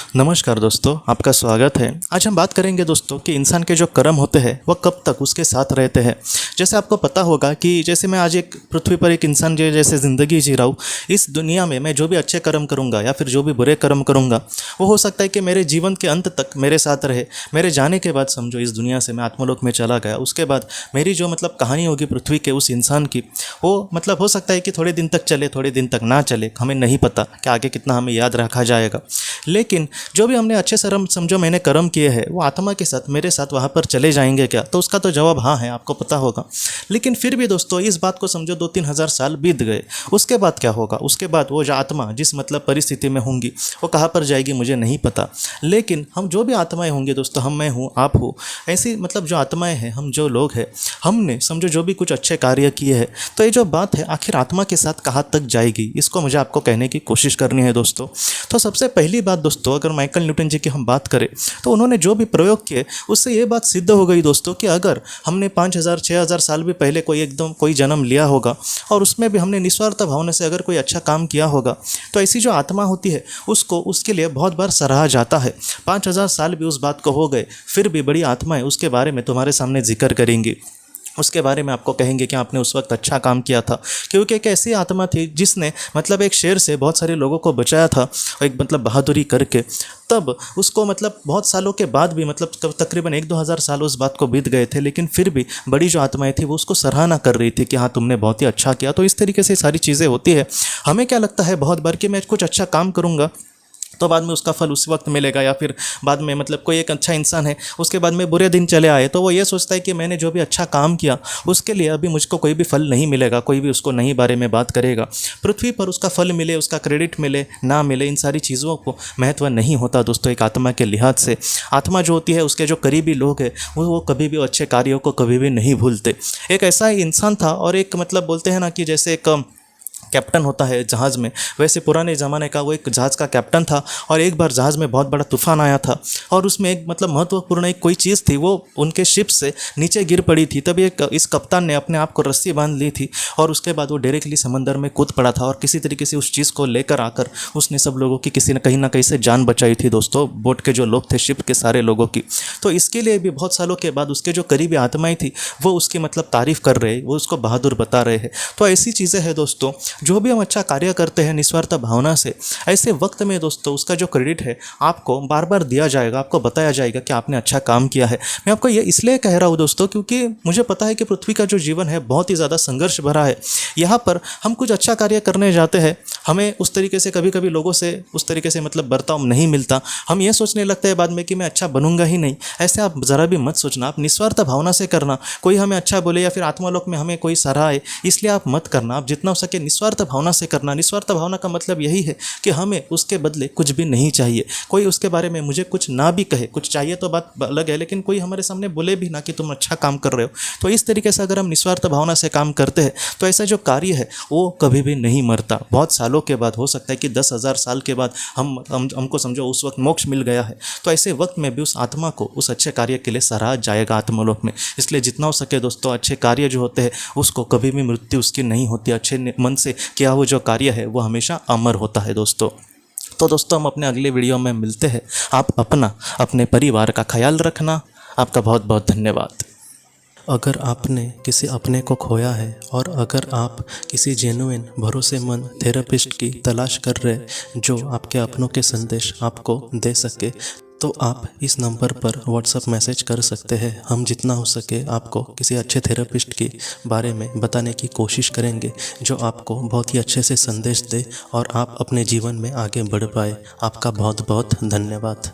नमस्कार दोस्तों, आपका स्वागत है। आज हम बात करेंगे दोस्तों कि इंसान के जो कर्म होते हैं वह कब तक उसके साथ रहते हैं। जैसे आपको पता होगा कि जैसे मैं आज एक पृथ्वी पर एक इंसान जैसे ज़िंदगी जी रहा हूँ, इस दुनिया में मैं जो भी अच्छे कर्म करूँगा या फिर जो भी बुरे कर्म करूँगा वो हो सकता है कि मेरे जीवन के अंत तक मेरे साथ रहे। मेरे जाने के बाद समझो इस दुनिया से मैं आत्मलोक में चला गया, उसके बाद मेरी जो कहानी होगी पृथ्वी के उस इंसान की, वो हो सकता है कि थोड़े दिन तक चले, थोड़े दिन तक ना चले, हमें नहीं पता कि आगे कितना हमें याद रखा जाएगा। लेकिन जो भी हमने अच्छे से समझो मैंने कर्म किए हैं वो आत्मा के साथ मेरे साथ वहाँ पर चले जाएंगे क्या? तो उसका तो जवाब हाँ है, आपको पता होगा। लेकिन फिर भी दोस्तों इस बात को समझो 2-3 हज़ार साल बीत गए, उसके बाद क्या होगा? उसके बाद वो जो आत्मा जिस परिस्थिति में होंगी वो कहाँ पर जाएगी मुझे नहीं पता। लेकिन हम जो भी आत्माएं होंगी दोस्तों, हम, मैं हूँ, आप हो, ऐसी जो आत्माएं हैं, हम जो लोग हैं, हमने समझो जो भी कुछ अच्छे कार्य किए हैं, तो ये जो बात है आखिर आत्मा के साथ कहाँ तक जाएगी, इसको मुझे आपको कहने की कोशिश करनी है दोस्तों। तो सबसे पहली बात दोस्तों, अगर माइकल न्यूटन जी की हम बात करें तो उन्होंने जो भी प्रयोग किए उससे ये बात सिद्ध हो गई दोस्तों कि अगर हमने 5000-6000 साल भी पहले कोई जन्म लिया होगा और उसमें भी हमने निस्वार्थ भावना से अगर कोई अच्छा काम किया होगा, तो ऐसी जो आत्मा होती है उसको उसके लिए बहुत बार सराहा जाता है। 5000 साल भी उस बात को हो गए, फिर भी बड़ी आत्माएं उसके बारे में तुम्हारे सामने जिक्र करेंगी, उसके बारे में आपको कहेंगे कि आपने उस वक्त अच्छा काम किया था। क्योंकि एक ऐसी आत्मा थी जिसने एक शेर से बहुत सारे लोगों को बचाया था, एक बहादुरी करके। तब उसको बहुत सालों के बाद भी तकरीबन 1-2 हज़ार साल उस बात को बीत गए थे, लेकिन फिर भी बड़ी जो आत्माएं थी वो उसको सराहना कर रही थी कि हाँ तुमने बहुत ही अच्छा किया। तो इस तरीके से सारी चीज़ें होती है। हमें क्या लगता है बहुत बार कि मैं कुछ अच्छा काम करूँगा तो बाद में उसका फल उसी वक्त मिलेगा, या फिर बाद में कोई एक अच्छा इंसान है उसके बाद में बुरे दिन चले आए तो वो ये सोचता है कि मैंने जो भी अच्छा काम किया उसके लिए अभी मुझको कोई भी फल नहीं मिलेगा, कोई भी उसको नहीं बारे में बात करेगा। पृथ्वी पर उसका फल मिले, उसका क्रेडिट मिले ना मिले, इन सारी चीज़ों को महत्व नहीं होता दोस्तों एक आत्मा के लिहाज से। आत्मा जो होती है उसके जो करीबी लोग हैं वो कभी भी अच्छे कार्यों को कभी भी नहीं भूलते। एक ऐसा ही इंसान था और एक बोलते हैं ना कि जैसे एक कैप्टन होता है जहाज़ में, वैसे पुराने ज़माने का वो एक जहाज़ का कैप्टन था। और एक बार जहाज़ में बहुत बड़ा तूफान आया था और उसमें एक महत्वपूर्ण एक कोई चीज़ थी वो उनके शिप से नीचे गिर पड़ी थी। तब इस कप्तान ने अपने आप को रस्सी बांध ली थी और उसके बाद वो डायरेक्टली समंदर में कूद पड़ा था और किसी तरीके से उस चीज़ को लेकर आकर उसने सब लोगों की किसी न कहीं से जान बचाई थी दोस्तों, बोट के जो लोग थे, शिप के सारे लोगों की। तो इसके लिए भी बहुत सालों के बाद उसके जो करीबी आत्माएं थी वो उसकी तारीफ़ कर रहे, वो उसको बहादुर बता रहे हैं। तो ऐसी चीज़ें हैं दोस्तों, जो भी हम अच्छा कार्य करते हैं निस्वार्थ भावना से, ऐसे वक्त में दोस्तों उसका जो क्रेडिट है आपको बार बार दिया जाएगा, आपको बताया जाएगा कि आपने अच्छा काम किया है। मैं आपको ये इसलिए कह रहा हूँ दोस्तों क्योंकि मुझे पता है कि पृथ्वी का जो जीवन है बहुत ही ज़्यादा संघर्ष भरा है। यहाँ पर हम कुछ अच्छा कार्य करने जाते हैं, हमें उस तरीके से कभी कभी लोगों से उस तरीके से बर्ताव नहीं मिलता, हम ये सोचने लगते हैं बाद में कि मैं अच्छा बनूंगा ही नहीं। ऐसे आप ज़रा भी मत सोचना, आप निस्वार्थ भावना से करना। कोई हमें अच्छा बोले या फिर आत्मालोक में हमें कोई सराहे इसलिए आप मत करना, आप जितना हो सके निस्वार्थ भावना से करना। निस्वार्थ भावना का मतलब यही है कि हमें उसके बदले कुछ भी नहीं चाहिए। कोई उसके बारे में मुझे कुछ ना भी कहे, कुछ चाहिए तो बात अलग है, लेकिन कोई हमारे सामने बोले भी ना कि तुम अच्छा काम कर रहे हो। तो इस तरीके से अगर हम निस्वार्थ भावना से काम करते हैं तो ऐसा जो कार्य है वो कभी भी नहीं मरता। बहुत सालों के बाद, हो सकता है कि 10,000 साल के बाद हमको समझो उस वक्त मोक्ष मिल गया है, तो ऐसे वक्त में भी उस आत्मा को उस अच्छे कार्य के लिए सराहा जाएगा आत्मलोक में। इसलिए जितना हो सके दोस्तों अच्छे कार्य जो होते हैं उसको कभी भी मृत्यु उसकी नहीं होती। अच्छे मन से किया हुआ जो कार्य है वो हमेशा अमर होता है दोस्तों। तो दोस्तों हम अपने अगले वीडियो में मिलते हैं। आप अपने परिवार का ख्याल रखना। आपका बहुत बहुत धन्यवाद। अगर आपने किसी अपने को खोया है और अगर आप किसी जेन्युइन भरोसेमंद थेरेपिस्ट की तलाश कर रहे जो आपके अपनों के संदेश आपको दे सके, तो आप इस नंबर पर व्हाट्सएप मैसेज कर सकते हैं। हम जितना हो सके आपको किसी अच्छे थेरेपिस्ट के बारे में बताने की कोशिश करेंगे जो आपको बहुत ही अच्छे से संदेश दे और आप अपने जीवन में आगे बढ़ पाए। आपका बहुत बहुत धन्यवाद।